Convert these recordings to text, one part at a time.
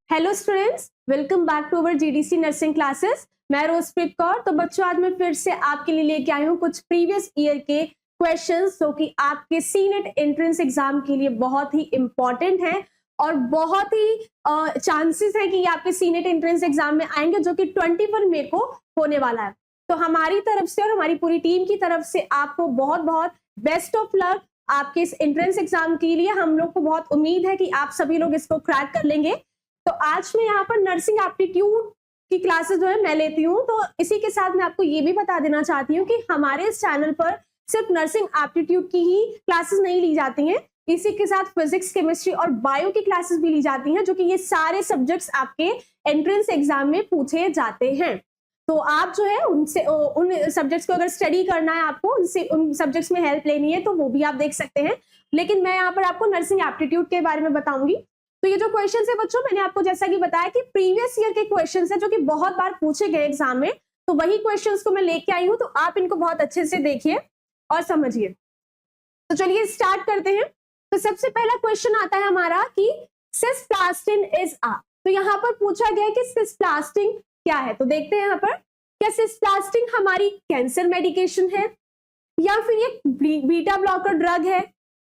Hello students, welcome back to our GDC nursing classes. मैं रोजप्रीत कौर। तो बच्चों, आज मैं फिर से आपके लिए लेके आई हूँ कुछ प्रीवियस ईयर के क्वेश्चंस जो कि आपके सीनेट एंट्रेंस एग्जाम के लिए बहुत ही इंपॉर्टेंट हैं और बहुत ही चांसेस है कि ये आपके सीनेट एंट्रेंस एग्जाम में आएंगे, जो कि 21 मई को होने वाला है। तो हमारी तरफ से और हमारी पूरी टीम की तरफ से आपको बहुत बहुत बेस्ट ऑफ लक आपके इस एंट्रेंस एग्जाम के लिए। हम लोग को बहुत उम्मीद है कि आप सभी लोग इसको क्रैक कर लेंगे। तो आज मैं यहाँ पर नर्सिंग एप्टीट्यूड की क्लासेस जो है मैं लेती हूँ। तो इसी के साथ मैं आपको ये भी बता देना चाहती हूँ कि हमारे इस चैनल पर सिर्फ नर्सिंग एप्टीट्यूड की ही क्लासेस नहीं ली जाती हैं, इसी के साथ फिजिक्स, केमिस्ट्री और बायो की क्लासेस भी ली जाती हैं, जो कि ये सारे सब्जेक्ट्स आपके एंट्रेंस एग्जाम में पूछे जाते हैं। तो आप जो है उनसे उन सब्जेक्ट्स को अगर स्टडी करना है, आपको उनसे उन सब्जेक्ट्स में हेल्प लेनी है, तो वो भी आप देख सकते हैं। लेकिन मैं यहाँ पर आपको नर्सिंग एप्टीट्यूड के बारे में बताऊंगी। तो ये जो क्वेश्चन है बच्चों, मैंने आपको जैसा कि बताया कि प्रीवियस ईयर के क्वेश्चन है जो कि बहुत बार पूछे गए एग्जाम में, तो वही क्वेश्चन को मैं लेके आई हूँ। तो आप इनको बहुत अच्छे से देखिए और समझिए। तो चलिए स्टार्ट करते हैं। तो सबसे पहला क्वेश्चन आता है हमारा कि सिस्प्लास्टिन इज आ। तो यहाँ पर पूछा गया है कि सिस्प्लास्टिन क्या है। तो देखते हैं यहाँ पर, क्या सिस्प्लास्टिन हमारी कैंसर मेडिकेशन है, या फिर ये बीटा ब्लॉकर ड्रग है,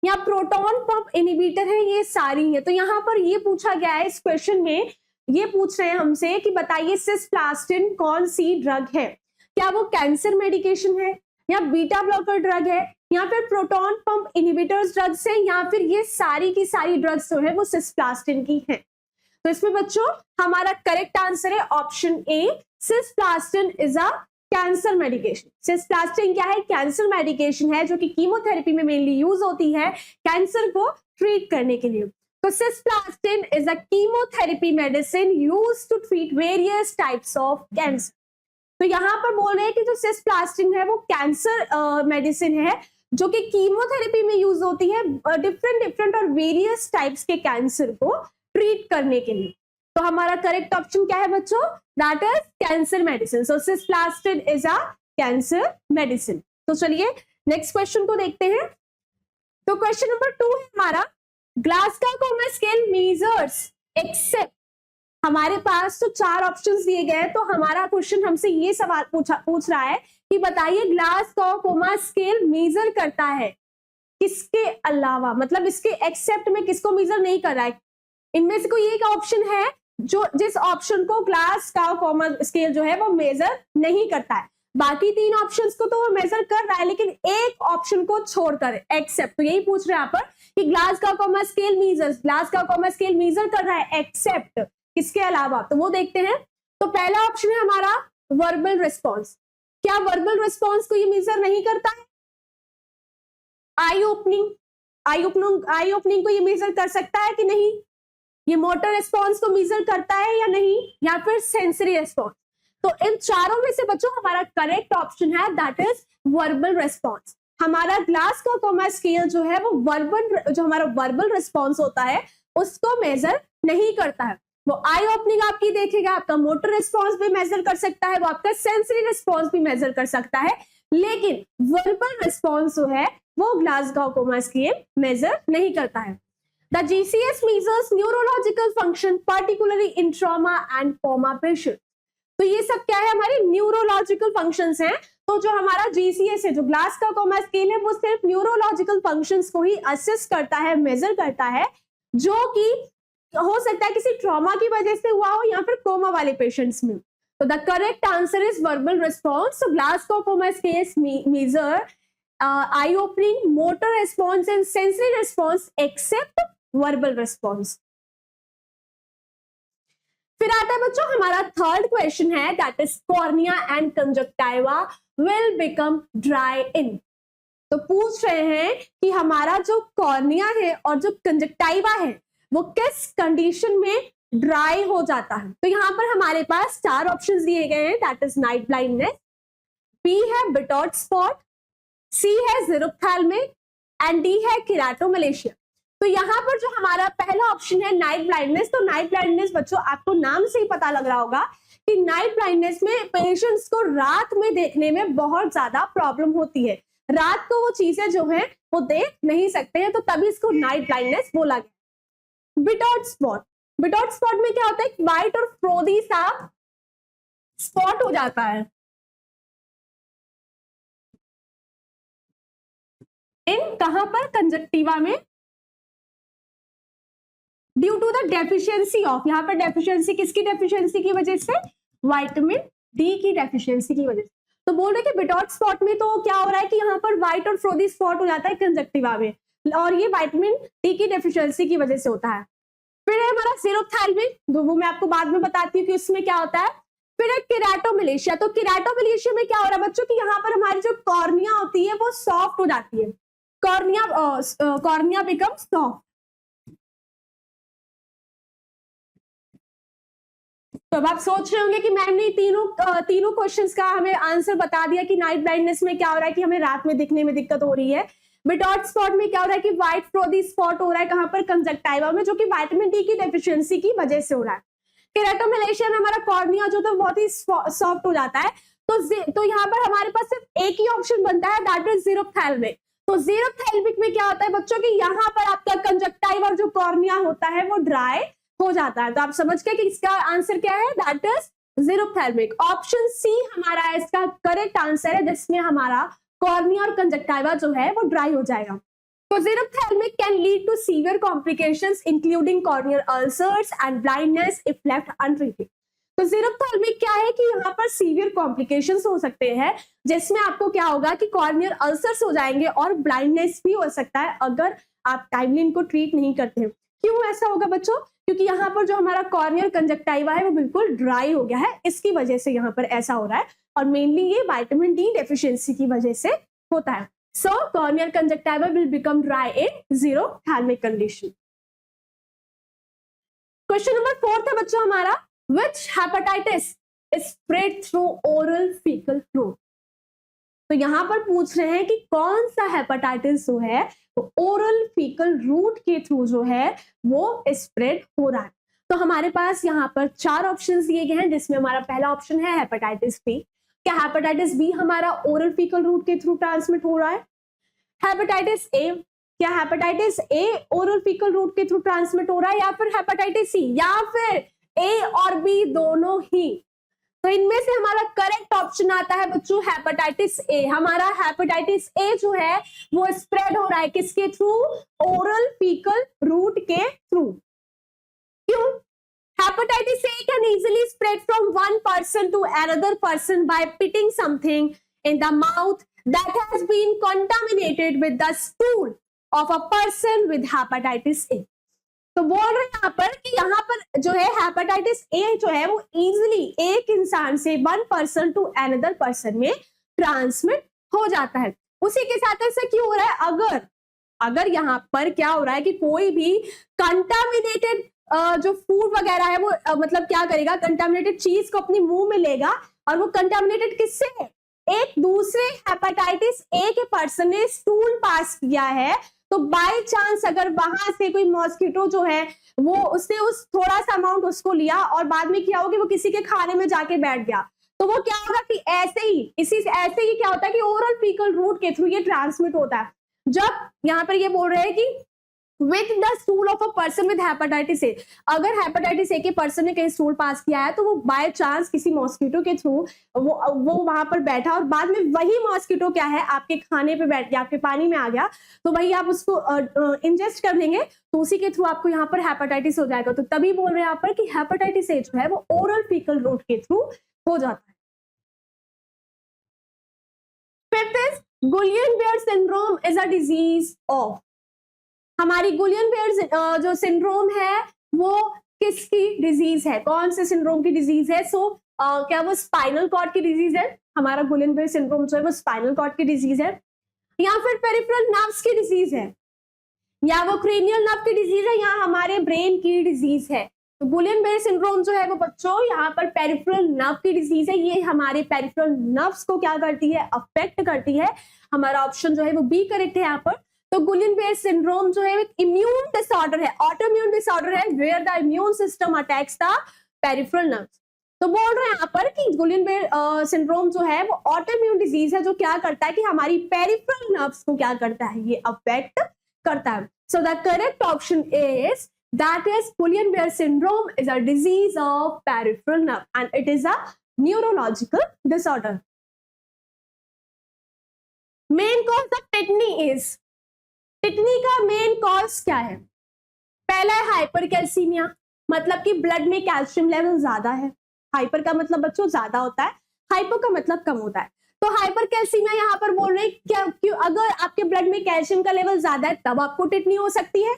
या प्रोटॉन पंप इनहिबिटर है, ये सारी है। तो यहाँ पर ये पूछा गया है इस क्वेश्चन में, ये पूछ रहे हैं हमसे कि बताइए सिस्प्लास्टिन कौन सी ड्रग है। क्या वो कैंसर मेडिकेशन है, या बीटा ब्लॉकर ड्रग है, या फिर प्रोटॉन पंप इनहिबिटर्स ड्रग्स है, या फिर ये सारी की सारी ड्रग्स जो है वो सिस्प्लास्टिन की है। तो इसमें बच्चों हमारा करेक्ट आंसर है option A, cisplatin is a cancer medication. Cisplatin क्या है? कैंसर मेडिकेशन है, जो कि कीमोथेरेपी में मेनली यूज होती है कैंसर को ट्रीट करने के लिए। तो cisplatin is a chemotherapy medicine used to treat various types of cancer. तो यहाँ पर बोल रहे हैं कि जो सिस्प्लास्टिन है वो कैंसर मेडिसिन है, जो कि कीमोथेरेपी में यूज होती है डिफरेंट और वेरियस टाइप्स के कैंसर को ट्रीट करने के लिए। तो हमारा करेक्ट ऑप्शन क्या है बच्चों? That is cancer medicine. So cisplatin is a cancer medicine. तो चलिए नेक्स्ट क्वेश्चन को देखते हैं। तो क्वेश्चन नंबर 2 है हमारा, Glasgow coma scale measures except. हमारे पास तो 4 ऑप्शंस दिए गए हैं। तो हमारा क्वेश्चन हमसे ये सवाल पूछ रहा है कि बताइए ग्लासगो कोमा स्केल मेजर करता है किसके अलावा, मतलब इसके एक्सेप्ट में किसको मेजर नहीं कर रहा है। इनमें से कोई एक ऑप्शन है जो जिस ऑप्शन को ग्लासगो कोमा स्केल जो है वो मेजर नहीं करता है। बाकी 3 ऑप्शंस को तो वो मेजर कर रहा है, लेकिन एक ऑप्शन को छोड़कर एक्सेप्ट। तो यही पूछ रहे हैं यहाँ पर कि Glasgow coma scale measures, Glasgow coma scale measure कर रहा है एक्सेप्ट किसके अलावा। तो वो देखते हैं। तो पहला ऑप्शन है हमारा वर्बल रिस्पॉन्स। क्या वर्बल रिस्पॉन्स को ये मेजर नहीं करता है? आई ओपनिंग को ये मेजर कर सकता है कि नहीं? ये मोटर रिस्पॉन्स को मेजर करता है या नहीं, या फिर सेंसरी रिस्पॉन्स? तो इन चारों में से बच्चों हमारा करेक्ट ऑप्शन है दैट इज वर्बल रिस्पॉन्स। हमारा ग्लासगो कोमा स्केल जो है वो हमारा वर्बल रिस्पॉन्स होता है उसको मेजर नहीं करता है। वो आई ओपनिंग आपकी देखेगा, आपका मोटर रिस्पॉन्स भी मेजर कर सकता है, वो आपका सेंसरी रिस्पॉन्स भी मेजर कर सकता है, लेकिन वर्बल रिस्पॉन्स जो है वो ग्लासगो कोमा स्केल मेजर नहीं करता है। The GCS measures neurological function particularly in trauma and coma patient. तो ये सब क्या है? हमारे न्यूरोलॉजिकल फंक्शंस हैं। तो जो हमारा GCS है, जो ग्लासगो कोमा स्केल है, वो सिर्फ न्यूरोलॉजिकल फंक्शंस को ही असेस करता है, मेजर करता है, जो कि हो सकता है किसी ट्रॉमा की वजह से हुआ हो या फिर कोमा वाले पेशेंट्स में। तो the correct answer is verbal response. So ग्लासगो कोमा स्केल measure eye opening, motor response and sensory response except verbal response. फिर आता है बच्चों हमारा थर्ड क्वेश्चन है, that is cornea and conjunctiva will become dry in. तो पूछ रहे हैं कि हमारा जो कॉर्निया है और जो कंजक्टिवा है वो किस कंडीशन में ड्राई हो जाता है। तो यहाँ पर हमारे पास 4 ऑप्शंस दिए गए हैं, that is night blindness, B है बिटॉट स्पॉट, सी है ज़िरुप्थैल्मिक एंड डी है केराटोमलेशिया। तो यहाँ पर जो हमारा पहला ऑप्शन है नाइट ब्लाइंडनेस, तो नाइट ब्लाइंडनेस बच्चों आपको नाम से ही पता लग रहा होगा कि नाइट ब्लाइंडनेस में पेशेंट्स को रात में देखने में बहुत ज्यादा प्रॉब्लम होती है। रात को वो चीजें जो है वो देख नहीं सकते हैं, तो तभी इसको नाइट ब्लाइंडनेस बोला गया। बिटॉट स्पॉट, बिटॉट स्पॉट में क्या होता है, व्हाइट और फ्रोदी सा स्पॉट हो जाता है इन कहां पर, कंजक्टिवा में, due to the deficiency of, यहाँ पर डेफिशिएंसी किसकी डेफिशिएंसी की वजह से, विटामिन डी की डेफिशिएंसी की वजह से। तो बोल रहे कि बिटॉट स्पॉट में तो क्या हो रहा है कि यहाँ पर व्हाइट और फ्रोदी स्पॉट हो जाता है कंजक्टिवा में, और ये विटामिन डी की डेफिशिएंसी की वजह से होता है। फिर है हमारा सीरोप्थैल्मिक, वो मैं आपको बाद में बताती हूँ कि उसमें क्या होता है। फिर है केराटोमिलेशिया, तो केराटोमिलेशिया में क्या हो रहा है बच्चों कि यहाँ पर हमारी जो कॉर्निया होती है वो सॉफ्ट हो जाती है, कॉर्निया बिकम सॉफ्ट। तो अब आप सोच रहे होंगे कि मैम ने तीनों क्वेश्चंस का हमें आंसर बता दिया कि नाइट ब्लाइंडनेस में क्या हो रहा है कि हमें रात में दिखने में दिक्कत हो रही है। बिटॉट स्पॉट में क्या हो रहा है कि व्हाइट फ्रोदी स्पॉट हो रहा है कहां पर, कंजक्टिवा में, जो कि विटामिन डी की डेफिशिएंसी की वजह से हो रहा है। केराटोमिलेशिया में हमारा कॉर्निया जो तो बहुत ही सॉफ्ट हो जाता है। तो यहाँ पर हमारे पास सिर्फ एक ही ऑप्शन बनता है, दैट इज जीरोप्थैल्मिक। तो जीरोप्थैल्मिक में क्या होता है बच्चों की, यहाँ पर आपका कंजक्टिवा जो कॉर्निया होता है वो ड्राई हो जाता है। तो आप समझ गए कि इसका आंसर क्या है, दैट इज जीरोप्थैल्मिक। ऑप्शन सी हमारा इसका करेक्ट आंसर है, जिसमें हमारा कॉर्निया और कंजक्टिवा जो है वो ड्राई हो जाएगा। तो xerophthalmic can lead to severe complications including corneal ulcers and blindness if left untreated. तो जीरोप्थैल्मिक क्या है कि यहाँ पर सीवियर कॉम्प्लिकेशंस हो सकते हैं, जिसमें आपको क्या होगा कि कॉर्नियल अल्सर्स हो जाएंगे और ब्लाइंडनेस भी हो सकता है अगर आप टाइमली इनको ट्रीट नहीं करते हैं। क्यों ऐसा होगा बच्चों, क्योंकि यहाँ पर जो हमारा कॉर्नियल कंजक्टिवा है वो बिल्कुल ड्राई हो गया है, इसकी वजह से यहाँ पर ऐसा हो रहा है, और मेनली ये विटामिन डी डेफिशिएंसी की वजह से होता है। So corneal conjunctiva will become dry in xerophthalmic condition. Question number 4 है बच्चों हमारा, which hepatitis is spread through oral faecal fluid. तो यहां पर पूछ रहे हैं कि कौन सा हेपेटाइटिस जो है तो ओरल फीकल रूट के थ्रू जो है वो स्प्रेड हो रहा है। तो हमारे पास यहाँ पर 4 ऑप्शंस दिए गए हैं, जिसमें हमारा पहला ऑप्शन है हेपेटाइटिस बी। क्या हेपेटाइटिस बी हमारा ओरल फीकल रूट के थ्रू ट्रांसमिट हो रहा है? हेपेटाइटिस ए, क्या hepatitis A oral faecal route के थ्रू ट्रांसमिट हो रहा है, या फिर हेपेटाइटिस सी, या फिर ए और बी दोनों ही? तो इनमें से हमारा करेक्ट ऑप्शन आता है बच्चों हेपेटाइटिस ए। हमारा हेपेटाइटिस ए जो है वो स्प्रेड हो रहा है किसके थ्रू, ओरल फीकल रूट के थ्रू। क्यों? Hepatitis A can easily spread from one person to another person by spitting something in the mouth that has been contaminated with the stool of a person with hepatitis A. तो बोल रहे हैं यहाँ पर कि यहाँ पर जो है हेपेटाइटिस ए जो है वो इजीली एक इंसान से one person to another person में ट्रांसमिट हो जाता है। उसी के साथ ऐसा क्यों हो रहा है, अगर यहाँ पर क्या हो रहा है कि कोई भी कंटामिनेटेड जो फूड वगैरह है वो मतलब क्या करेगा, कंटामिनेटेड चीज को अपने मुंह में लेगा, और वो कंटामिनेटेड किससे है, एक दूसरे हेपेटाइटिस ए के पर्सन ने स्टूल पास किया है, तो बाय चांस अगर वहां से कोई मॉस्किटो जो है वो उसने उस थोड़ा सा अमाउंट उसको लिया और बाद में क्या होगा कि वो किसी के खाने में जाके बैठ गया, तो वो क्या होगा कि ऐसे ही क्या होता है कि ओरल फीकल रूट के थ्रू ये ट्रांसमिट होता है। जब यहाँ पर ये बोल रहे हैं कि with the stool of a person with hepatitis A, अगर हेपेटाइटिस ए के पर्सन ने कहीं स्टूल पास किया है तो वो बाय चांस किसी मॉस्किटो के थ्रू वो वहां पर बैठा और बाद में वही मॉस्किटो क्या है आपके खाने पे बैठ गया, आपके पानी में आ गया, तो वही आप उसको इंजेस्ट कर लेंगे, तो उसी के थ्रू आपको यहाँ पर हेपेटाइटिस हो जाएगा। तो तभी बोल रहे हैं यहाँ पर कि हेपेटाइटिस ए जो है वो ओरल फीकल रूट के थ्रू हो जाता है। Fifth is Guillain Barre syndrome is a disease of. हमारी गुलियन-बेयर जो सिंड्रोम है वो किसकी डिजीज है, कौन से सिंड्रोम की डिजीज है? क्या वो स्पाइनल कॉर्ड की डिजीज है? हमारा गुलियन-बेयर सिंड्रोम जो है वो स्पाइनल कॉर्ड की डिजीज है, या फिर पेरिफेरल नर्व्स की डिजीज है, या वो क्रेनियल नर्व की डिजीज है, या हमारे ब्रेन की डिजीज है? तो गुलियन-बेयर सिंड्रोम जो है वो बच्चों यहाँ पर पेरिफेरल नर्व की डिजीज है। ये हमारे पेरिफेरल नर्व्स को क्या करती है, अफेक्ट करती है। हमारा ऑप्शन जो है वो बी करेक्ट है यहाँ पर। तो गुलियन-बेयर सिंड्रोम जो है एक इम्यून डिसऑर्डर है, ऑटोइम्यून डिसऑर्डर है, where the immune system attacks the peripheral nerves. तो बोल रहे हैं यहाँ पर कि गुलियन-बेयर सिंड्रोम जो है वो ऑटोइम्यून डिजीज है, जो क्या करता है कि हमारी पेरिफेरल नर्व्स को क्या करता है, ये अफेक्ट करता है। सो the correct option is That is, Guillain-Barré syndrome is a disease of peripheral nerve and it is a neurological disorder. Main cause of टिटनी is, टिटनी का मेन कॉज क्या है? पहला है हाइपरकैल्सीमिया, मतलब कि ब्लड में कैल्शियम लेवल ज्यादा है. हाइपर का मतलब बच्चों ज्यादा होता है, हाइपो का मतलब कम होता है. तो हाइपरकैल्सीमिया यहाँ पर बोल रहे हैं क्या, क्यों? अगर आपके ब्लड में कैल्शियम का लेवल ज्यादा है तब आपको टिटनी हो सकती है,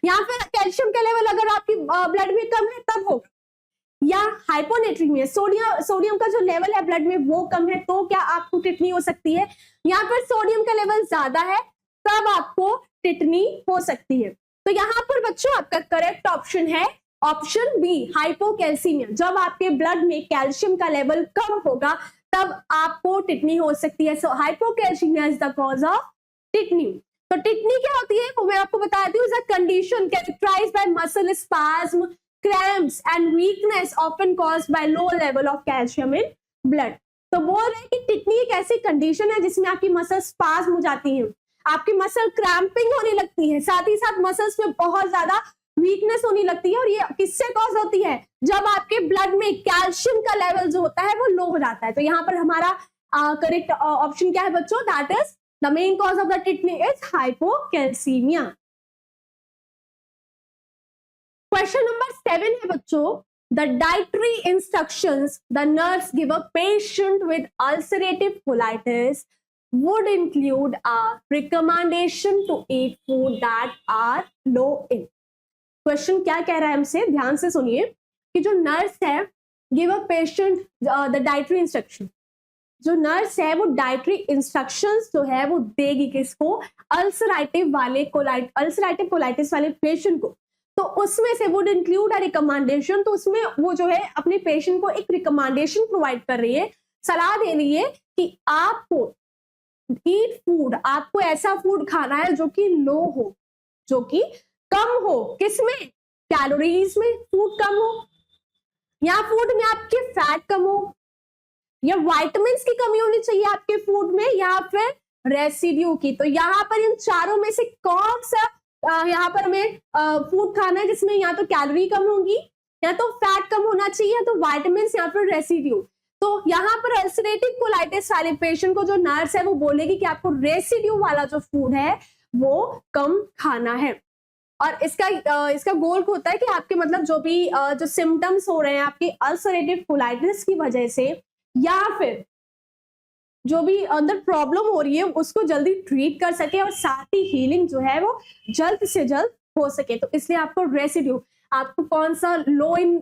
या फिर कैल्शियम का लेवल अगर आपकी ब्लड में कम है तब होगा, या हाइपोनेट्रीमिया, सोडियम का जो लेवल है ब्लड में वो कम है तो क्या आपको टिटनी हो सकती है, या फिर सोडियम का लेवल ज्यादा है तब आपको टिटनी हो सकती है. तो यहाँ पर बच्चों आपका करेक्ट ऑप्शन है ऑप्शन बी, हाइपोकैल्सीमिया. जब आपके ब्लड में कैल्शियम का लेवल कम होगा तब आपको टिटनी हो सकती है. So hypocalcaemia is the cause of tetany. तो टिटनी क्या होती है वो मैं आपको बताती हूँ. Condition characterised by muscle spasm, cramps and weakness often caused by low level of calcium in blood. तो बोल रहे हैं कि टिटनी एक ऐसी कंडीशन है जिसमें आपकी मसल स्पाज्म हो जाती है, आपकी मसल क्रैम्पिंग होने लगती है, साथ ही साथ मसल्स में बहुत ज्यादा वीकनेस होने लगती है. और ये किससे कॉज होती है? जब आपके ब्लड में कैल्शियम का लेवल जो होता है वो लो हो जाता है. तो यहाँ पर हमारा करेक्ट ऑप्शन क्या है बच्चों? That is the main cause of the tetany is hypocalcaemia. Question number 7 है बच्चों, the dietary instructions the nurse give a patient with ulcerative colitis would include a recommendation to eat food that are low in. Question क्या कह रहा है हमसे, ध्यान से सुनिए कि जो नर्स है give a patient the dietary instruction, जो नर्स है वो डाइटरी इंस्ट्रक्शंस जो है वो देगी किसको? अल्सरेटिव कोलाइटिस वाले पेशेंट को. तो उसमें से वुड इंक्लूड अ रिकमेंडेशन, तो उसमें वो जो है अपने पेशेंट को एक रिकमेंडेशन प्रोवाइड कर रही है, सलाह दे रही है कि आपको ईट फूड, आपको ऐसा फूड खाना है जो कि लो हो, जो कि कम हो. किसमें? कैलोरीज में फूड कम हो, या फूड में आपके फैट कम हो, या विटामिन्स की कमी होनी चाहिए आपके फूड में, या फिर रेसिड्यू की. तो यहाँ पर इन चारों में से कौन सा यहाँ पर हमें फूड खाना है जिसमें या तो कैलोरी कम होगी, या तो फैट कम होना चाहिए, या तो विटामिन्स, या फिर रेसिड्यू. तो यहाँ पर अल्सरेटिव कोलाइटिस वाले पेशेंट को जो नर्स है वो बोलेगी कि आपको रेसिड्यू वाला जो फूड है वो कम खाना है. और इसका गोल होता है कि आपके मतलब जो भी जो सिम्टम्स हो रहे हैं आपके अल्सरेटिव कोलाइटिस की वजह से, या फिर जो भी अंदर प्रॉब्लम हो रही है उसको जल्दी ट्रीट कर सके और साथ ही हीलिंग जो है वो जल्द से जल्द हो सके. तो इसलिए आपको रेसिड्यू, आपको कौन सा low in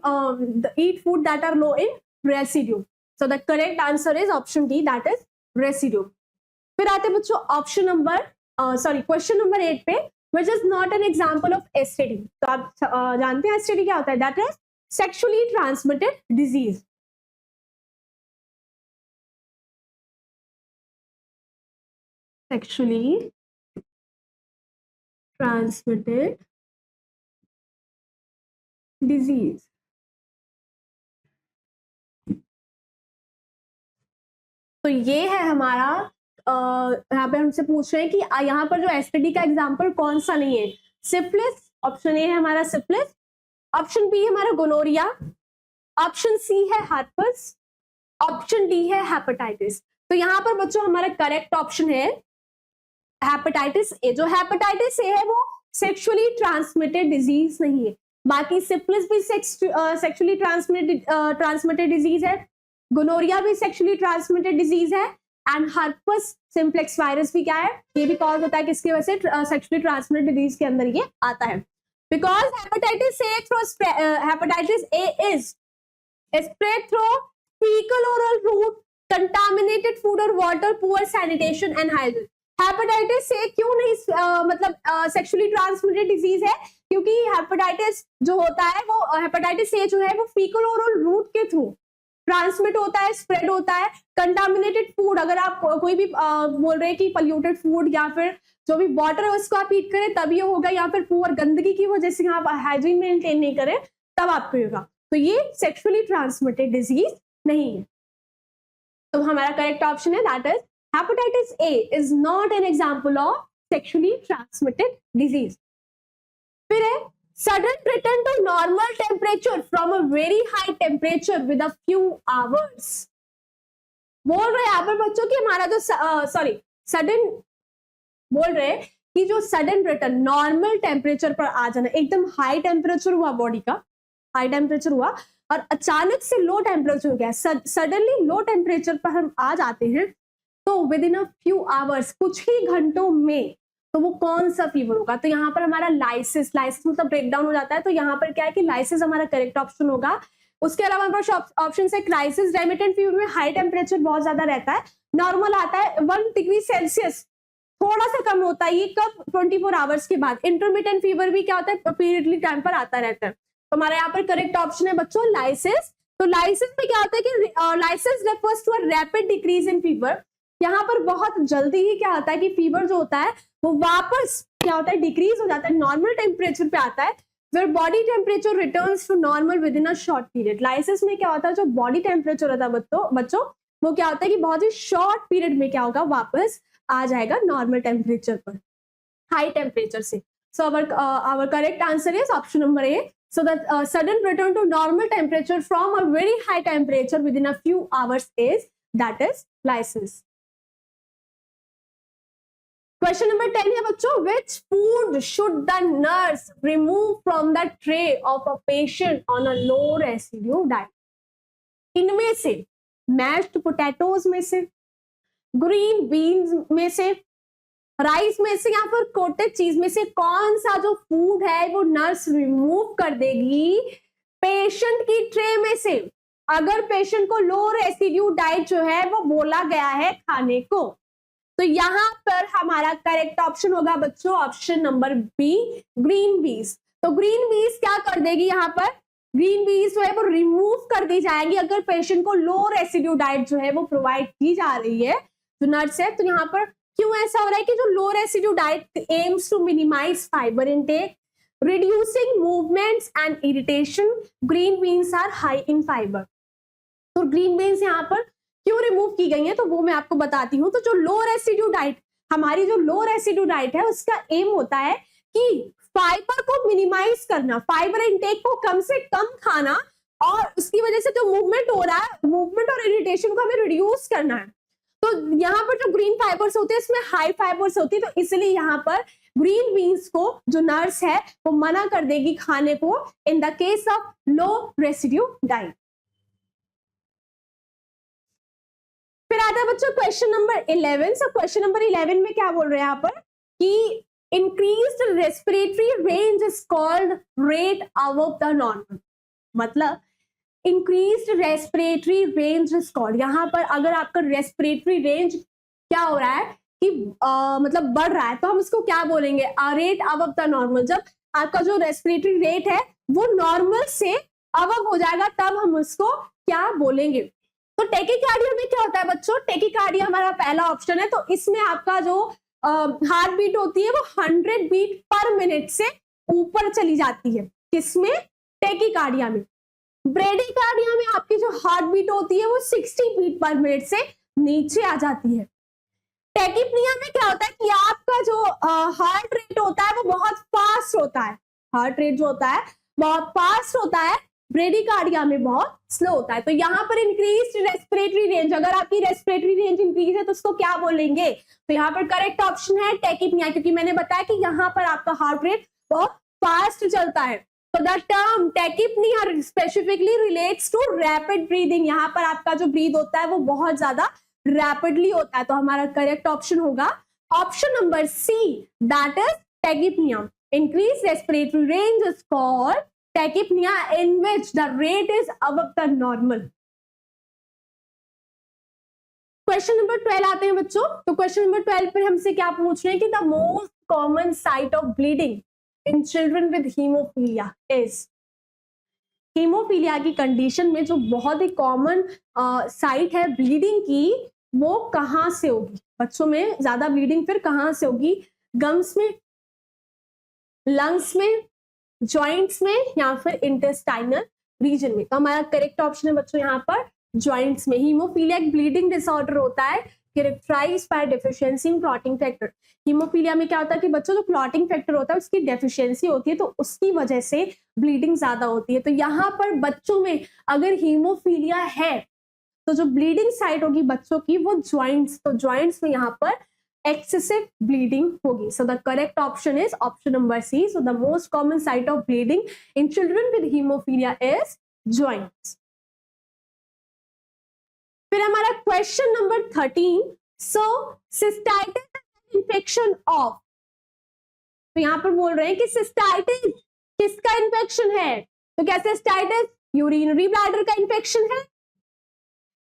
eat food that are low in residue. So the correct answer is option D, that is residue. फिर आते बच्चों ऑप्शन नंबर क्वेश्चन नंबर 8 पे, which is not an example of STD. तो आप जानते हैं STD क्या होता है? That is sexually transmitted disease. Sexually transmitted disease. तो ये है हमारा यहाँ पे हमसे पूछ रहे हैं कि यहाँ पर जो एसटीडी का एग्जाम्पल कौन सा नहीं है? सिफिलिस, ऑप्शन ए है हमारा सिफिलिस, ऑप्शन बी है हमारा गोनोरिया, ऑप्शन सी है हर्पस, ऑप्शन डी है हेपेटाइटिस. तो यहाँ पर बच्चों हमारा करेक्ट ऑप्शन है हेपेटाइटिस ए. जो हेपेटाइटिस ए है वो सेक्सुअली ट्रांसमिटेड डिजीज नहीं है, बाकी सिफिलिस भी सेक्सुअली ट्रांसमिटेड डिजीज है, गोनोरिया भी सेक्सुअली ट्रांसमिटेड डिजीज है, एंड हर्पस सिंप्लेक्स वायरस भी क्या है? ये भी कॉज होता है किसकी वजह से? सेक्सुअली ट्रांसमिटेड डिजीज के अंदर ये आता है. Because hepatitis A is spread through fecal oral route, contaminated food or water, poor sanitation and hygiene. Hepatitis से क्यों नहीं मतलब सेक्सुअली ट्रांसमिटेड डिजीज है? क्योंकि हेपेटाइटिस जो होता है वो हेपेटाइटिस से जो है वो फीकल ओरल रूट के थ्रू ट्रांसमिट होता है, स्प्रेड होता है. कंटामिनेटेड फूड, अगर आप कोई भी बोल रहे हैं कि पॉल्यूटेड फूड या फिर जो भी वाटर है उसको आप ईट करें तब ये होगा, या फिर पुअर गंदगी की वजह से आप हाइजीन मेंटेन नहीं करें तब आपको होगा. तो ये सेक्सुअली ट्रांसमिटेड डिजीज नहीं है. तो हमारा करेक्ट ऑप्शन है that is hepatitis A is not an example of sexually transmitted disease. फिर है sudden return to normal temperature from a very high temperature with a few hours. बोल रहे हैं यहाँ पर बच्चों कि हमारा जो सडन बोल रहे हैं कि जो सडन रिटर्न नॉर्मल टेम्परेचर पर आ जाना, एकदम हाई टेम्परेचर हुआ, बॉडी का हाई टेम्परेचर हुआ और अचानक से लो टेम्परेचर हो गया, सडनली लो टेम्परेचर पर हम आ जाते हैं, तो with in a few hours, कुछ ही घंटों में, तो वो कौन सा फीवर होगा? तो यहाँ पर हमारा लाइसिस मतलब ब्रेकडाउन हो जाता है। तो यहाँ पर क्या है कि लाइसिस हमारा करेक्ट ऑप्शन होगा। उसके अलावा हमारे पास ऑप्शन है क्राइसिस। रेमिटेंट फीवर में हाई टेम्परेचर बहुत ज्यादा रहता है, नॉर्मल आता है 1 डिग्री सेल्सियस, थोड़ा सा कम होता है, ये कब 24 आवर्स के बाद। इंटरमिटेंट फीवर भी क्या होता है, पीरियडली टाइम पर आता रहता है। तो हमारे यहाँ पर करेक्ट ऑप्शन है बच्चों लाइसिस। तो लाइसिस में क्या होता है कि lysis refers to a rapid decrease in fever. यहाँ पर बहुत जल्दी ही क्या होता है कि फीवर जो होता है वो वापस क्या होता है, डिक्रीज हो जाता है, नॉर्मल टेम्परेचर पे आता है, where body temperature returns to normal within a short period। Lysis में क्या होता है, जो बॉडी टेम्परेचर होता है बच्चों वो क्या होता है कि बहुत ही शॉर्ट पीरियड में क्या होगा, वापस आ जाएगा नॉर्मल टेम्परेचर पर, हाई टेम्परेचर से। सो our correct answer is option number A. So that sudden return to normal temperature from a very high temperature within a few hours that is lysis. Question number 10 है बच्चों, which food should the nurse remove from the tray of a patient on a low residue diet? इनमें से meshed potatoes में से, green beans में से, rice में से या फिर कोटेड चीज में से कौन सा जो फूड है वो नर्स रिमूव कर देगी पेशेंट की ट्रे में से, अगर पेशेंट को लो रेसिड्यू डाइट जो है वो बोला गया है खाने को? तो यहां पर हमारा करेक्ट ऑप्शन होगा बच्चों option number B, green beans. तो ग्रीन बीन्स क्या कर देगी, यहाँ पर ग्रीन बीन्स जो है वो रिमूव कर दी जाएंगी अगर पेशेंट को लो रेसिड्यू डाइट जो है वो प्रोवाइड की जा रही है जो नर्स है। तो यहाँ पर क्यों ऐसा हो रहा है कि जो low residue diet aims to minimise fibre intake, reducing movements and irritation, green beans are high in fibre. तो ग्रीन बीन्स यहाँ पर क्यों रिमूव की गई है तो वो मैं आपको बताती हूँ। तो जो लो रेसिड्यू डाइट, हमारी जो लो रेसिड्यू डाइट है उसका एम होता है कि फाइबर को मिनिमाइज करना, फाइबर इनटेक को कम से कम खाना, और उसकी वजह से जो मूवमेंट हो रहा है, मूवमेंट और इरिटेशन को हमें रिड्यूस करना है। तो यहाँ पर जो ग्रीन फाइबर्स होते हैं इसमें हाई फाइबर्स होती है, तो इसलिए यहाँ पर ग्रीन बीन्स को जो नर्स है वो मना कर देगी खाने को in the case of low residue diet. फिर आता है बच्चों question number 11। So question number 11 में क्या बोल रहे हैं यहाँ पर कि increased respiratory range is called rate above the normal. मतलब increased respiratory range is called, यहाँ पर अगर आपका रेस्पिरेटरी रेंज क्या हो रहा है कि मतलब बढ़ रहा है तो हम इसको क्या बोलेंगे, रेट अबव द नॉर्मल। जब आपका जो रेस्पिरेटरी रेट है वो नॉर्मल से अबव हो जाएगा तब हम उसको क्या बोलेंगे। तो टेकिकार्डिया में क्या होता है बच्चों, टेकिकार्डिया हमारा पहला ऑप्शन है। तो इसमें आपका जो हार्ट बीट होती है वो 100 बीट पर मिनट से ऊपर चली जाती है, किसमें, टेकिकार्डिया में। ब्रेडिकार्डिया में आपकी जो हार्ट बीट होती है वो 60 बीट पर मिनट से नीचे आ जाती है। टेकिपनिया में क्या होता है कि आपका जो हार्ट रेट होता है वो बहुत फास्ट होता है, हार्ट रेट जो होता है बहुत फास्ट होता है, ब्रेडिकार्डिया में बहुत स्लो होता है। तो यहाँ पर इंक्रीज रेस्पिरेटरी रेंज, अगर आपकी रेस्पिरेटरी रेंज इंक्रीज है तो उसको क्या बोलेंगे, तो यहाँ पर करेक्ट ऑप्शन है टेकिपनिया, क्योंकि मैंने बताया कि यहाँ पर आपका हार्ट रेट बहुत फास्ट चलता है। तो the term tachypnoea specifically relates to rapid breathing, यहाँ पर आपका जो ब्रीद होता है वो बहुत ज्यादा रैपिडली होता है। तो हमारा करेक्ट ऑप्शन होगा option number C, that is tachypnoea. Increase respiratory range is called tachypnea in which the rate is above the normal। Question number 12 आते हैं बच्चों। तो क्वेश्चन नंबर 12 पर हमसे क्या पूछ रहे हैं कि the most common site of bleeding in children with haemophilia is. Haemophilia की कंडीशन में जो बहुत ही कॉमन साइट है ब्लीडिंग की वो कहां से होगी, बच्चों में ज्यादा ब्लीडिंग फिर कहां से होगी, गम्स में, लंग्स में, जॉइंट्स में या फिर इंटेस्टाइनल रीजन में। तो हमारा करेक्ट ऑप्शन है बच्चों यहाँ पर जॉइंट्स में। हीमोफीलिया एक ब्लीडिंग डिसऑर्डर होता है characterised by deficiency in clotting factor. Haemophilia में क्या होता है कि बच्चों जो क्लॉटिंग फैक्टर होता है उसकी डेफिशिएंसी होती है, तो उसकी वजह से ब्लीडिंग ज्यादा होती है। तो यहाँ पर बच्चों में अगर हीमोफीलिया है तो जो ब्लीडिंग साइट होगी बच्चों की वो ज्वाइंट्स, तो ज्वाइंट्स में यहाँ पर excessive bleeding होगी। So the correct option is option number C. So the most common site of bleeding in children with hemophilia is joints. फिर हमारा question number 13, so cystitis infection of, तो यहाँ पर बोल रहे हैं कि cystitis किसका इन्फेक्शन है, तो क्या cystitis यूरिनरी ब्लैडर का इन्फेक्शन है,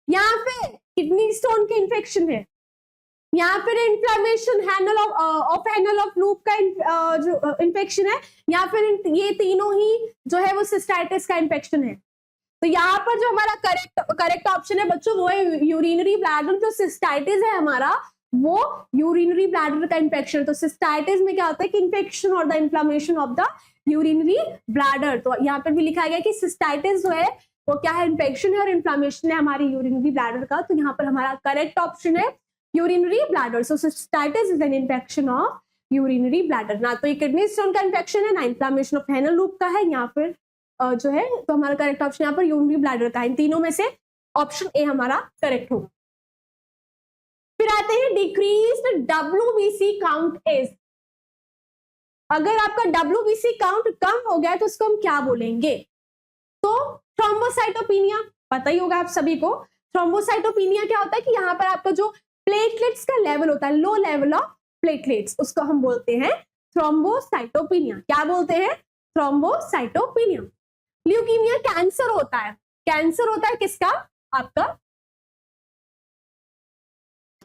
या फिर किडनी स्टोन का इन्फेक्शन है, या फिर इन्फ्लेमेशन हैनल ऑफ लूप का जो इन्फेक्शन है, या फिर ये तीनों ही जो है वो सिस्टाइटिस का इन्फेक्शन है। तो यहाँ पर जो हमारा करेक्ट ऑप्शन है बच्चों वो है यूरिनरी ब्लैडर। जो सिस्टाइटिस है हमारा वो यूरिनरी ब्लैडर का इन्फेक्शन। तो सिस्टाइटिस में क्या होता है कि इन्फेक्शन और the inflammation of the urinary bladder. तो यहाँ पर भी लिखा गया कि सिस्टाइटिस जो है वो क्या है, इन्फेक्शन है और इन्फ्लेमेशन है हमारी यूरिनरी ब्लैडर का। तो यहाँ पर हमारा करेक्ट ऑप्शन है urinary bladder. So cystitis is an infection of urinary bladder. ना तो ये किडनी स्टोन का इन्फेक्शन है, ना इन्फ्लेमेशन ऑफ हैनल लूप का है, या फिर जो है तो हमारा करेक्ट ऑप्शन यहाँ पर यूरिनरी ब्लैडर का है। इन तीनों में से ऑप्शन ए हमारा करेक्ट होगा। फिर आते हैं डिक्रीज्ड WBC काउंट इज। अगर आपका WBC काउंट कम हो गया तो उसको हम क्या बोलेंगे, तो थ्रोम्बोसाइटोपिनिया। पता ही होगा आप सभी को थ्रोम्बोसाइटोपिनिया क्या होता है कि यहाँ पर आपका जो प्लेटलेट्स का लेवल होता है, लो लेवल ऑफ प्लेटलेट्स, उसको हम बोलते हैं थ्रोम्बोसाइटोपिनिया। क्या बोलते हैं, थ्रोम्बोसाइटोपिनिया। ल्यूकीमिया कैंसर होता है, कैंसर होता है किसका, आपका,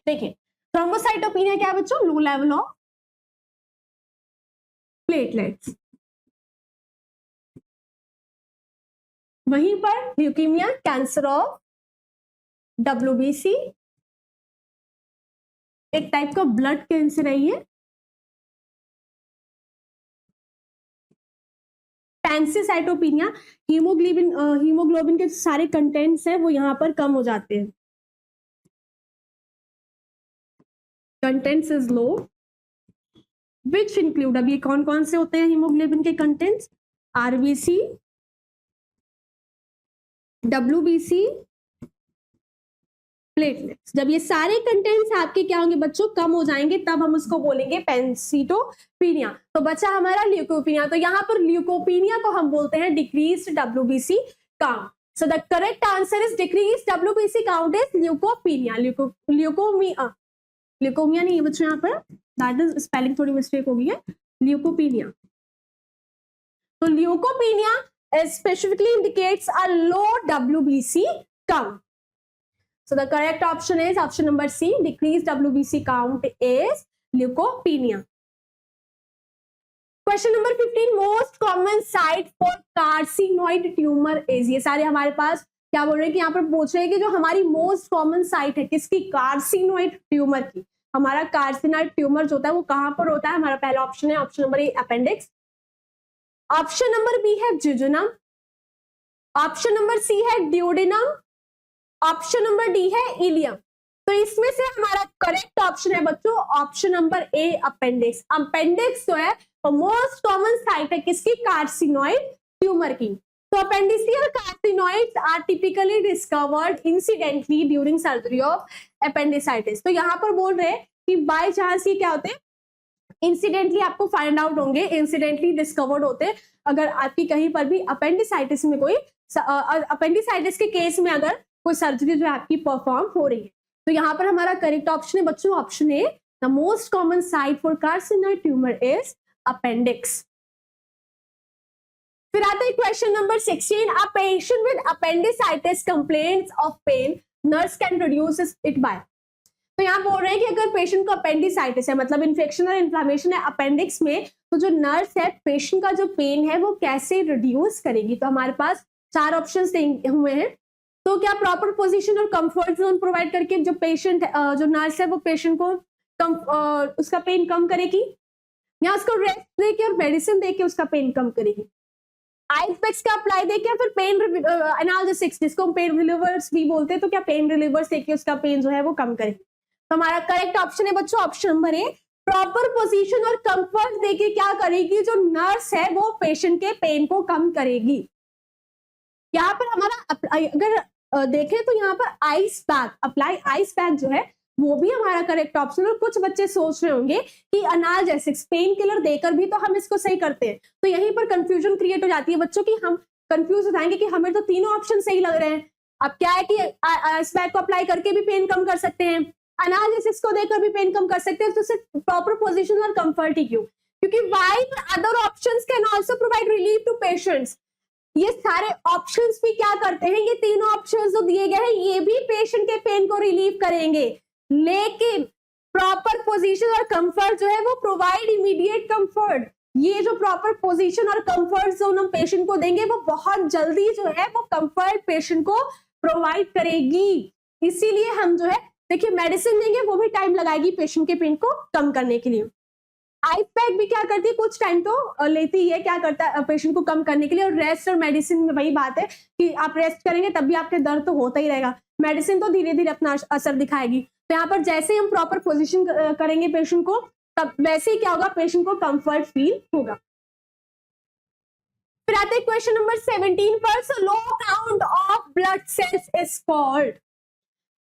देखिए थ्रोम्बोसाइटोपिनिया क्या है बच्चों, लो लेवल ऑफ प्लेटलेट्स। वहीं पर ल्यूकीमिया कैंसर ऑफ WBC, एक टाइप का ब्लड कैंसर है ये। पैंसीसाइटोपिनिया, हीमोग्लोबिन के सारे कंटेंट्स है वो यहाँ पर कम हो जाते हैं, contents is low, which include, अब ये कौन कौन से होते हैं हीमोग्लोबिन के कंटेंट्स, RBC, WBC, प्लेटलेट्स। जब ये सारे कंटेंट्स आपके क्या होंगे बच्चों, कम हो जाएंगे, तब हम उसको बोलेंगे पैंसीटोपिनिया। तो बचा हमारा ल्यूकोपिनिया। तो यहाँ पर ल्यूकोपिनिया को हम बोलते हैं decreased WBC count. So the correct answer is decreased WBC count is leukopenia. Leukaemia नहीं है बच्चों, यहाँ पर दैट इज स्पेलिंग थोड़ी मिस्टेक हो गई है, ल्यूकोपिनिया। तो leukopenia specifically indicates a low WBC count. So the correct option is option number C. Decreased WBC count is leukopenia. Question number 15. Most common site for carcinoid tumor is, ये सारे हमारे पास क्या बोल रहे हैं कि यहाँ पर पूछ रहे हैं कि जो हमारी मोस्ट कॉमन साइट है किसकी, कार्सिनोइड ट्यूमर की। हमारा कार्सिनोइड ट्यूमर जो होता है वो कहां पर होता है, हमारा पहला ऑप्शन है option number A appendix, option number B है जिजुनम, ऑप्शन नंबर सी है ड्यूडेनम, ऑप्शन नंबर डी है इलियम। तो इसमें से हमारा करेक्ट ऑप्शन है बच्चों option number A appendix. Appendix जो है वो मोस्ट कॉमन साइट है किसकी, कार्सिनोइड ट्यूमर की। तो appendiceal carcinoids are typically discovered incidentally during surgery of appendicitis. तो यहाँ पर बोल रहे हैं कि बाय चांस ये क्या होते हैं, इंसिडेंटली आपको फाइंड आउट होंगे, इंसिडेंटली डिस्कवर्ड होते हैं। अगर आपकी कहीं पर भी अपेंडिसाइटिस में कोई अपेंडिसाइटिस के केस में अगर कोई सर्जरी जो है आपकी परफॉर्म हो रही है, तो यहाँ पर हमारा करेक्ट ऑप्शन है बच्चों option A, the most common site for carcinoid tumour is appendix. फिर आता है question number 16, a patient with appendicitis complaints of pain, nurse can reduce it by. तो यहाँ बोल रहे हैं कि अगर पेशेंट को अपेंडिसाइटिस है, मतलब इन्फेक्शन और इन्फ्लेमेशन है अपेंडिक्स में, तो जो नर्स है पेशेंट का जो पेन है वो कैसे रिड्यूस करेगी। तो हमारे पास 4 ऑप्शंस दिए हुए हैं। तो क्या प्रॉपर पोजीशन और कंफर्ट जोन प्रोवाइड करके जो पेशेंट जो नर्स है वो पेशेंट को उसका पेन कम करेगी, या उसको रेस्ट देके और मेडिसिन देके उसका पेन कम करेगी, आइस पैक्स का अप्लाई देके, या फिर पेन एनाल्जेसिक्स जिसको हम पेन रिलीवर्स भी बोलते हैं, तो क्या पेन रिलीवर्स देके उसका पेन जो है वो कम करेगी। तो हमारा करेक्ट ऑप्शन है बच्चों ऑप्शन नंबर ए। प्रॉपर पोजीशन और कंफर्ट देके क्या करेगी, जो नर्स है वो पेशेंट के पेन को कम करेगी। यहाँ पर हमारा अगर देखें तो यहाँ पर ice pack, apply ice pack जो है वो भी हमारा करेक्ट ऑप्शन। और कुछ बच्चे सोच रहे होंगे कि अनाल्जेसिक्स पेन किलर देकर भी तो हम इसको सही करते हैं, तो यहीं पर कंफ्यूजन क्रिएट हो जाती है बच्चों की, हम कंफ्यूज हो जाएंगे कि हमें तो तीनों ऑप्शन सही लग रहे हैं। अब क्या है कि आइस पैक को अप्लाई करके भी पेन कम कर सकते हैं, अनाल्जेसिक्स को देकर भी पेन कम कर सकते हैं, तो सिर्फ प्रॉपर पोजीशन और कंफर्ट ही क्यों? क्योंकि while other options can also provide relief to patients, ये सारे ऑप्शंस भी क्या करते हैं, ये तीनों ऑप्शंस जो दिए गए हैं ये भी पेशेंट के पेन को रिलीव करेंगे, लेकिन प्रॉपर पोजीशन और कंफर्ट जो है वो प्रोवाइड इमीडिएट कंफर्ट। ये जो प्रॉपर पोजीशन और कंफर्ट जोन हम पेशेंट को देंगे वो बहुत जल्दी जो है वो कंफर्ट पेशेंट को प्रोवाइड करेगी। इसीलिए हम जो है देखिए मेडिसिन देंगे वो भी टाइम लगाएगी पेशेंट के पेन को कम करने के लिए। आइस पैक भी क्या करती है, कुछ टाइम तो लेती है, क्या करता है पेशेंट को कम करने के लिए। और रेस्ट और मेडिसिन में वही बात है कि आप रेस्ट करेंगे तब भी आपके दर्द तो होता ही रहेगा, मेडिसिन तो धीरे धीरे अपना असर दिखाएगी। तो यहाँ पर जैसे ही हम प्रॉपर पोजीशन करेंगे पेशेंट को, तब वैसे ही क्या होगा, पेशेंट को कंफर्ट फील होगा। फिर आते हैं क्वेश्चन नंबर 17 पर। So low count of blood cells is called.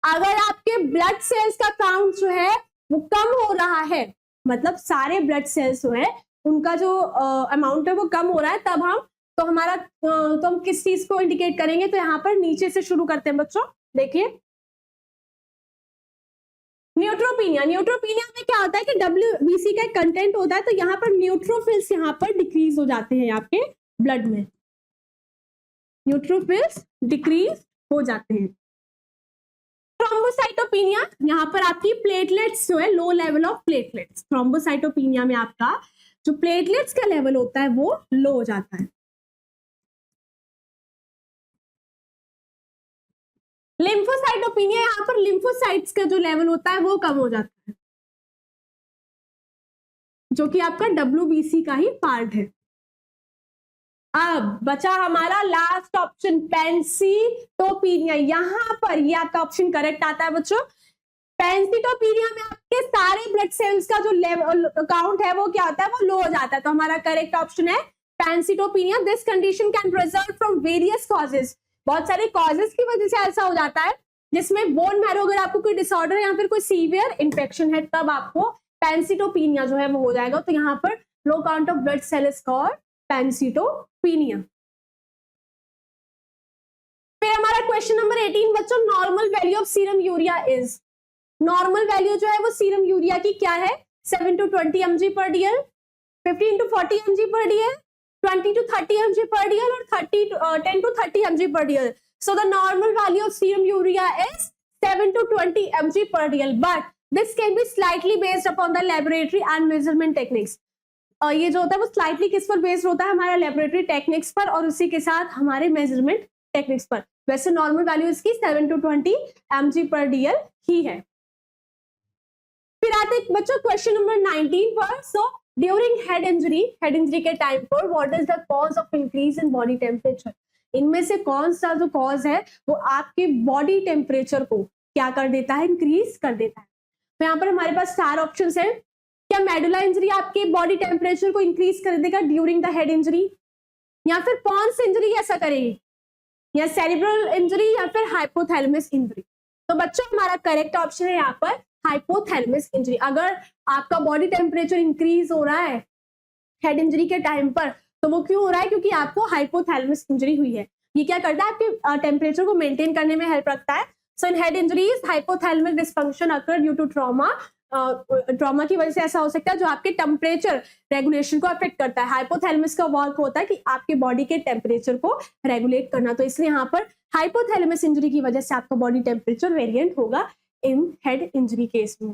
अगर आपके ब्लड सेल्स का काउंट जो है वो कम हो रहा है, मतलब सारे ब्लड सेल्स जो है उनका जो अमाउंट है वो कम हो रहा है, तब हम तो हमारा तो हम किस चीज को इंडिकेट करेंगे, तो यहाँ पर नीचे से शुरू करते हैं बच्चों। देखिए न्यूट्रोपीनिया, न्यूट्रोपीनिया में क्या होता है कि WBC का कंटेंट होता है, तो यहाँ पर न्यूट्रोफिल्स यहाँ पर डिक्रीज हो जाते हैं आपके ब्लड में, न्यूट्रोफिल्स डिक्रीज हो जाते हैं। थ्रोम्बोसाइटोपिनिया, यहाँ पर आपकी प्लेटलेट्स जो है low level of platelets, thrombocytopenia में आपका जो प्लेटलेट्स का लेवल होता है वो लो हो जाता है। लिम्फोसाइटोपिनिया, यहाँ पर लिम्फोसाइट्स का जो लेवल होता है वो कम हो जाता है, जो कि आपका WBC का ही पार्ट है। अब बचा हमारा लास्ट ऑप्शन पैंसीटोपिनिया, यहाँ पर ये आपका ऑप्शन करेक्ट आता है बच्चों। पैंसीटोपिनिया में आपके सारे ब्लड सेल्स का जो लेवल काउंट है वो क्या होता है, वो लो हो जाता है, तो हमारा करेक्ट ऑप्शन है pancytopenia. This condition can result from various causes, बहुत सारे कॉजेस की वजह से ऐसा हो जाता है, जिसमें बोन मैरो अगर आपको कोई डिसऑर्डर या फिर कोई सीवियर इंफेक्शन है तब आपको पैंसीटोपिनिया जो है वो हो जाएगा। तो यहाँ पर low count of blood cell is called pancytopenia. फिर हमारा क्वेश्चन नंबर 18 बच्चों, normal value of serum urea is. Normal value जो है वो सीरम यूरिया की क्या है, 7 to 20 mg per dl, 15 to 40 mg per dl, 20 to 30 mg per dl और 10 to 30 mg per dl. So the normal value of serum urea is 7 to 20 mg per dl, but this can be slightly based upon the laboratory and measurement techniques. ये जो होता है वो slightly किस पर based होता है, हमारा लेबोरेटरी टेक्निक्स पर और उसी के साथ हमारे मेजरमेंट टेक्निक्स पर। वैसे नॉर्मल वैल्यू इसकी 7 to 20 mg per dl ही है। फिर आते हैं बच्चों क्वेश्चन नंबर 19 पर। सो ड्यूरिंग हेड इंजरी के टाइम पर what is the cause of increase in body temperature. इनमें से कौन सा जो कॉज है वो आपके बॉडी टेम्परेचर को क्या कर देता है, इंक्रीज कर देता है। तो यहाँ पर हमारे पास 4 ऑप्शंस है। क्या मेडुला इंजरी आपके बॉडी टेम्परेचर को इंक्रीज कर देगा ड्यूरिंग द हेड इंजरी, या फिर पॉन्स इंजरी ऐसा करेगी, या सेरिब्रल इंजरी, या फिर हाइपोथैलेमस इंजरी। तो बच्चों हमारा करेक्ट ऑप्शन है यहाँ पर हाइपोथैलेमस इंजरी। अगर आपका बॉडी टेम्परेचर इंक्रीज हो रहा है हेड इंजरी के टाइम पर, तो वो क्यों हो रहा है, क्योंकि आपको हाइपोथैलेमस इंजरी हुई है। ये क्या करता है, आपके टेम्परेचर को मेंटेन करने में हेल्प रखता है। So in head injuries hypothalamic dysfunction occur due to trauma, trauma की वजह से ऐसा हो सकता है जो आपके टेम्परेचर रेगुलेशन को अफेक्ट करता है। हाइपोथैलेमस का वर्क होता है कि आपके बॉडी के टेम्परेचर को रेगुलेट करना, तो इसलिए यहाँ पर हाइपोथैलेमस इंजरी की वजह से आपका बॉडी टेम्परेचर वेरिएंट होगा इन हेड इंजरी केस में।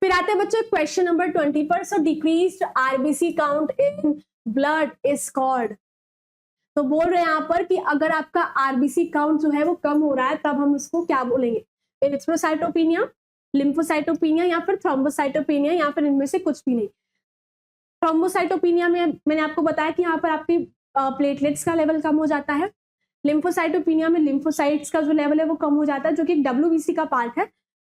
फिर आते हैं बच्चों क्वेश्चन नंबर 20 पर। So decreased RBC count in blood is called. तो बोल रहे हैं यहाँ पर कि अगर आपका आरबीसी काउंट जो है वो कम हो रहा है तब हम उसको क्या बोलेंगे, एरिथ्रोसाइटोपिनिया, लिम्फोसाइटोपिनिया, या फिर थ्रोम्बोसाइटोपिनिया, या फिर इनमें से कुछ भी नहीं। थ्रोम्बोसाइटोपिनिया में मैंने आपको बताया कि यहाँ पर आपकी प्लेटलेट्स का लेवल कम हो जाता है। लिम्फोसाइटोपिनिया में लिम्फोसाइट्स का जो लेवल है वो कम हो जाता है, जो कि एक WBC का पार्ट है।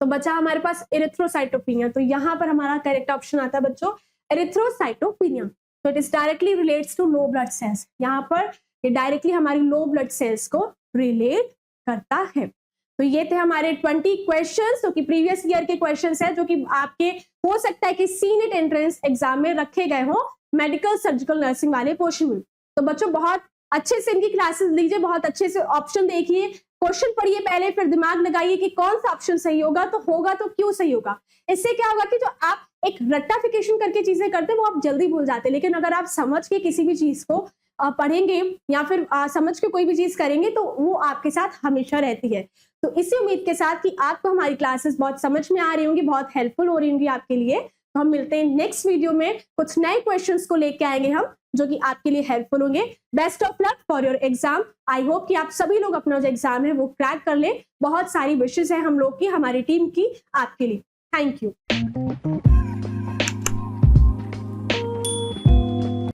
तो बचा हमारे पास एरिथ्रोसाइटोपिनिया। तो यहाँ पर हमारा करेक्ट ऑप्शन आता है बच्चों एरिथ्रोसाइटोपिनिया। तो it is directly relates to low blood cells. यहाँ पर ये डायरेक्टली हमारी लो ब्लड सेल्स को रिलेट करता है। तो ये थे हमारे 20 क्वेश्चंस जो कि प्रीवियस ईयर के क्वेश्चंस है, जो कि आपके हो सकता है कि सीनेट एंट्रेंस एग्जाम में रखे गए हो मेडिकल सर्जिकल नर्सिंग वाले पोर्शन में। तो बच्चों बहुत अच्छे से इनकी क्लासेस लीजिए, बहुत अच्छे से ऑप्शन देखिए, क्वेश्चन पढ़िए पहले, फिर दिमाग लगाइए कि कौन सा ऑप्शन सही होगा, तो होगा तो क्यों सही होगा। इससे क्या होगा कि जो आप एक रट्टाफिकेशन करके चीजें करते हैं वो आप जल्दी भूल जाते हैं, लेकिन अगर आप समझ के किसी भी चीज को पढ़ेंगे या फिर समझ के कोई भी चीज करेंगे तो वो आपके साथ हमेशा रहती है। तो इसी उम्मीद के साथ कि आपको हमारी क्लासेस बहुत समझ में आ रही होंगी, बहुत हेल्पफुल हो रही होंगी आपके लिए, तो हम मिलते हैं नेक्स्ट वीडियो में। कुछ नए क्वेश्चंस को लेके आएंगे हम जो कि आपके लिए हेल्पफुल होंगे। Best of luck for your exam. I hope कि आप सभी लोग अपना जो एग्जाम है वो क्रैक कर ले। बहुत सारी विशेष है हम लोग की, हमारी टीम की आपके लिए। Thank you.